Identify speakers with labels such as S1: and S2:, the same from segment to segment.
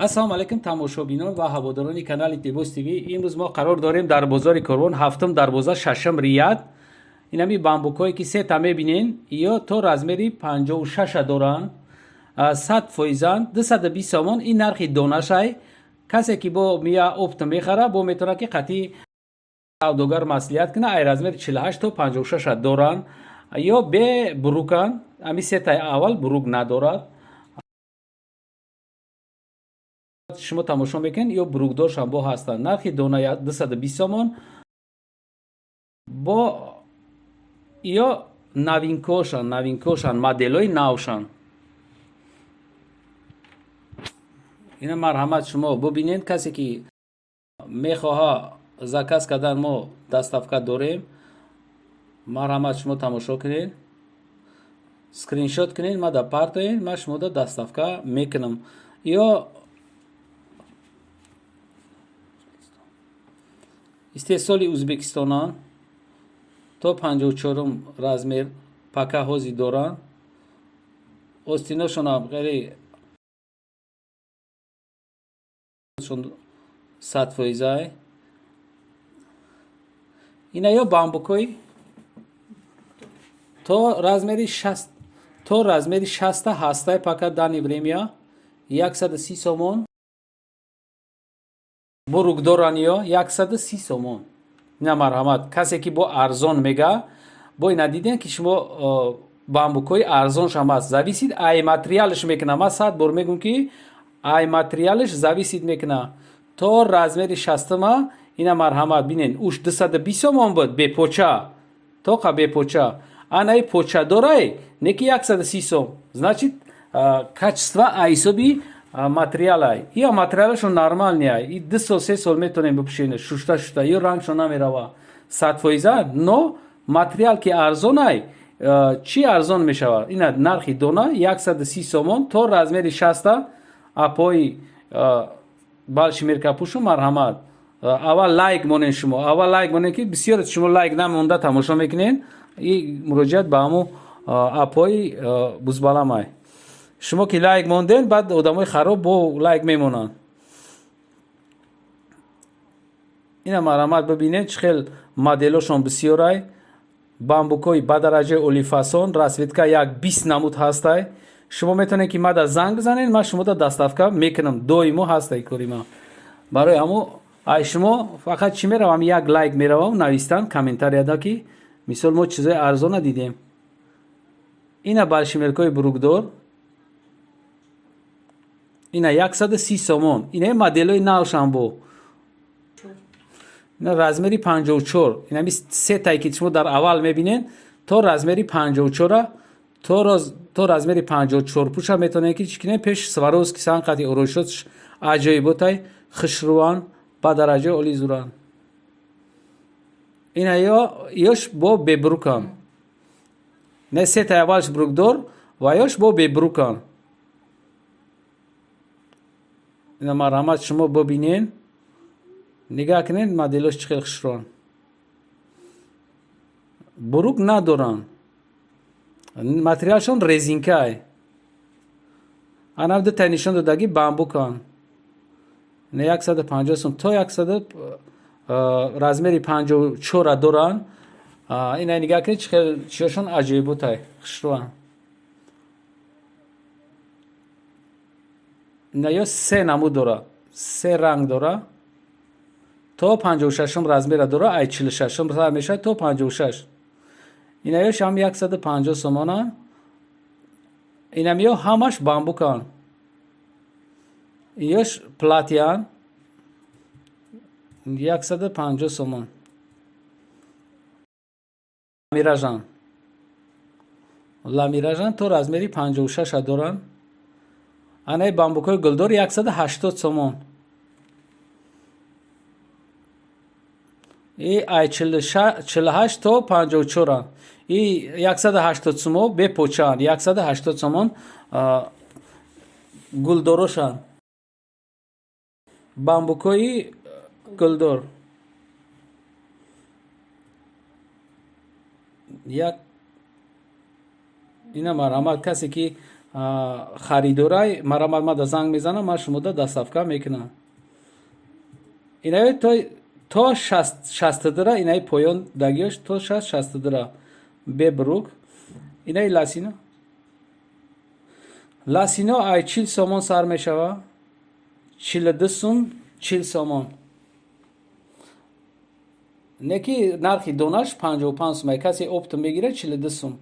S1: ассалому алайкум тамошобинон ва ҳаводорони канали Дебос ТВ. имрӯз мо қарор дорем дар бозори Корвон ҳафтум дарвоза шашам Рияд инами бамбукое ки сета мебинен ё то размери 56 доранд 100% 220 сомон. ин нархи донашай. касе ки бо мия опт мехара бо метавонад ки қатъи савдогар маслиҳат кунад. ай размери 48 то 56 доранд ё бе бурукан. ами сетаи аввал бурук надорад. шумо тамошо мекунед ё буругдоршам бо ҳастанд. нархи дона 220 сомон бо ё навинкошан моделҳои навшан. ина марҳамат шумо бубинед. касе ки мехоҳа заказ кардан мо доставка дорем. марҳамат шумо тамошо кунед, скриншот кунед, мада партоед, ман шумода доставка мекунам. ё истеҳсоли ӯзбекистонан то 54 размер пака ҳозир доранд. остиношонам ғайри 100%. ина ё бамбукои то размери 60 ҳастай пака дани время 130 сомон. буругдоран ё 130 сомон. ина марҳамат. касе ки бо арзон мега бо ина дидем ки шумо бамбукои арзоншам аст. зависид ай материалш мекуна. ман 100 бор мегӯм ки ай материалш зависид мекуна. то размери 60ма ина марҳамат бинен уш 220 сомон буд бепоча. тоқа бепоча. анаи поча дорай не ки 130 сом. значит качество ай ҳисоби материалай. ия материалашон нормалния. и 2 сол 3 сол метонем бипӯшем шушта ё рангшон намерава 100%. но материал ки арзонай чи арзон мешавад. ина нархи дона 130 сомон то размери 60 апои болшемеркапушу. марҳамат. аввал лайк монен шумо. аввал лайк монен ки бисёр шумо лайк намонда тамошо мекунед. и муроҷиат ба ҳамун апои бузбаламай. шумо ки лайк монден баъд одамои хароб бо лайк мемонанд. ина марҳамат бибинед чӣ хел моделошон бисёрай. бамбукои ба дараҷаи олифасон расветка як 20 намуд ҳастай. шумо метавонед ки мада занг бизанед. ман шумода доставка мекунам. доимо ҳастай кори ман. барои ҳамун ай шумо фақат чӣ меравам як лайк меравам навистан комментарияда ки мисол мо чизои арзона дидем. ина болшемеркаи буругдор ина 130 сомон. инаи моделҳои навшан бо ина размери 54. инами сетае ки шумо дар аввал мебинед то размери 54 то размери 54 пуша метавонед ки чӣ кунед пеш сваровски санқати ороишотш аҷоиботай хушруван ба дараҷаи оли зуран. ина ёш бо бебрукан. не сетаи аввалш буругдор ва ёш бо бебрукан. ина марҳамат шумо бибинед. нигаҳ кунед моделош чӣ хел хушруван. бурук надоранд. материалшон резинкаи. анам дутай нишон додаги бамбукан. не 150 сом то 100 размери 54 доранд. ина нигаҳ кунед чӣ хел чиёшон аҷоиботай хушруван. ина ё се намуд дора. се ранг дора. то 56 размера дора. ай 46 сар мешавад то 56. ина ёш ҳам 150 сомонан. инам ё ҳамаш бамбукан. ёш платян 150 сомон. ламиражан то размери 56 доранд. анаи бамбукои гулдор 180 сомон. и ай 48 то 54. и 180 сомон бепочан. 180 сомон гулдорошан. бамбукои гулдор ина марҳамат. касе ки خریدارای مرا زنگ میزنم، من شما دا دستافکا میکنم. اینای تا 60 درا اینای پایان دگیش تا 60 درا ببروک. اینای لاسینا ای 40 سومون سر میشوه، 42 سوم 40 سومون. نکی نرخی دونش 55 سومه، کسی اپت میگیره 42 سوم،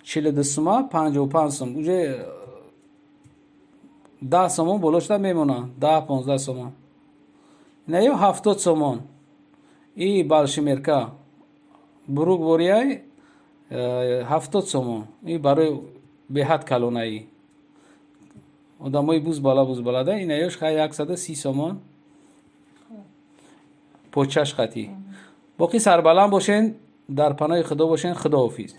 S1: 42 سومه 55 سوم. اونجا 10 سومون بلوشتا میمونه، 10-15 سومون. نه 70 سومون. ای بالشمرکا بروک بوریای 70 سومون. ای برای به حد کلونه ای. آدمای بوز بالا ده. این ایش خیلی 130 سومون. پوچش خطی. باقی سربلند باشین، در پناه خدا باشین. خداحافظ.